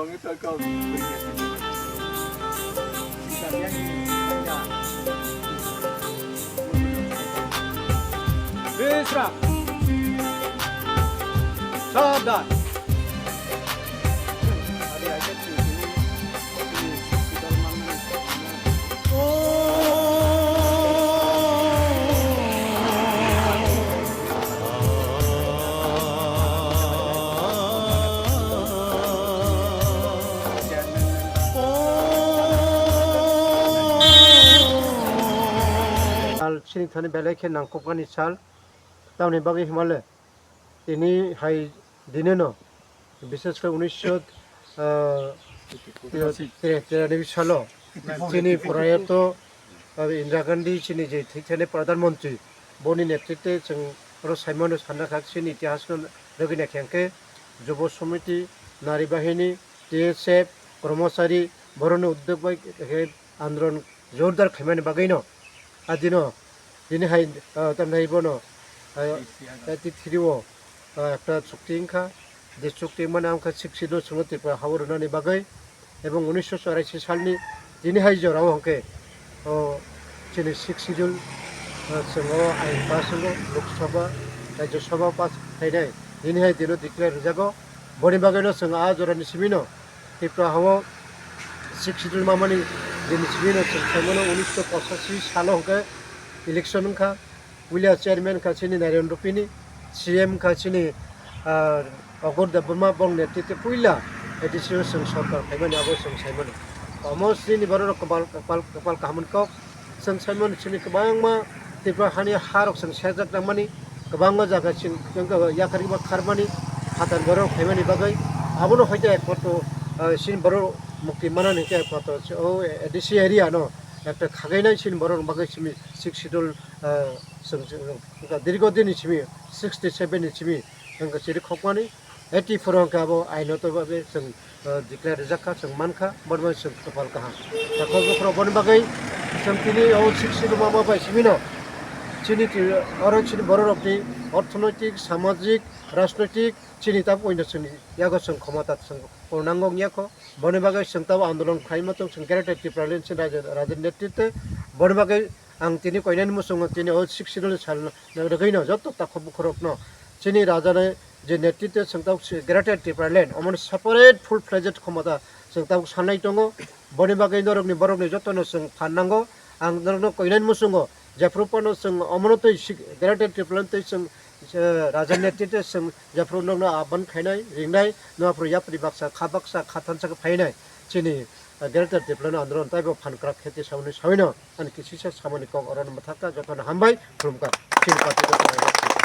영이 딱까 विश्राम सावधान sini thani belai khe nangkokmani sal tauni bagi himale ini hai dineno বিশেষ করে 1993 সালে চিনি প্রয়াত ইন্দিরা গান্ধী চিনি যে থিকথানে প্রধানমন্ত্রী বনি নেতৃত্বে जों সাইমন সান্নাখাক চিনি ইতিহাস লগিনা খেংকে যুব সমিতি নারী বাহিনী টিএসএফ কর্মচারী বরণ উদ্যোগ বাই আন্দোলন জোরদার খাইমানি বাগৈনো আদিনো দিনে হাই তামনাইবনো তিথিরিও একটা চুক্তি ইনখা যে চুক্তি মানে আমখা শিক্ষিত সংগতিफ्रा हावरनानि बागै এবং 1984 সালनि दिनैहाय जराव हमके चिनि 6 शिड्यूल जोङो आइन पास होगो लोकसभा राज्यसभा पास थाइनाय दिनैहाय दिनो डिक्लेयार जागो बनि बागैनो जों आ जरानि सिमिनो त्रिपुरा हावो 6 शिड्यूल मामानि दिनि सिमिनो जों थाइमोनो 1985 सालाव हमके इलेक्शन खा विलिया चेयरमैन का चिनि नरेंद्र पिनि सीएम का चिनि अगर दबमा बंग नेतृत्व पुइला एडिसियो जों सरकार खायमानि आबो जों साइमोन अलमोस्ट दिनि बारो कपाल कामन को जों साइमोन चिनि गोबांमा त्रिपुरा हानि हारक जों सेरजाक नामानि गोबांमा जागासिन जों याखारिबा खारमानि हातान बारो खायमानि बागै आबोनो हयते एकफोरथ सिन बारो मुक्ति मानानि के एकफोरथ ओ एडिसि एरिया न একটা খাগাইনাই সিন বরং বাগै সিমি 6 শিডিউল जों दीर्घदिननि सिमी 67 नि सिमी जों सिरि खकमानि 84 काबो आइनतो बाबे जों डिक्लेयार जाखा जों मानखा बरमा जों कपाल काहा तखबो बन बागै जों तिनि औ 6 शिडिउल माबा बाय सिमिनो चिनि अरन चिनि बररकनि अर्थनैतिक सामाजिक राजनैतिक चिनि ता पयनो जोंनि यागो जों क्षमता जों पूर्णांग याखो बन बागै जों ता आंदोलन खाइमतो जों ग्रेटर त्रिपुरा लेन्स राजन नेतृत्व बन बागै आं तिनि कयनानि मुसुङो तिनि औ 6 शिडिउल साल रगैनो जत्त ताखबो खरकनो चिनि राजाने जे नेतृत्व जों ता ग्रेटर त्रिपुरा लेन्ड अमन सेपारेट फुल फ्लेजेड क्षमता जों ता साननाय दङ बन बागै नरकनि बरकनि जत्तनो जों फाननांगौ आं नरनो कयनानि मुसुङो जाफ्रुपनो जों अमनतै ग्रेटर त्रिपुरा लेन्ड जों राजा नेतृत्व जों जाफ्रुनो आबान खायनाय रिंनाय नफ्र याप्रि बाक्सा खाबाक्सा खाथानसा फायनाय चिनि ग्रेटर त्रिपुरा आन्दोलन ताइबो फानग्रा खेति सावनो सावनो आन किसिसा सामानि कक अरन मथाका जतन हामबाय खुलुमका चिनि पार्टी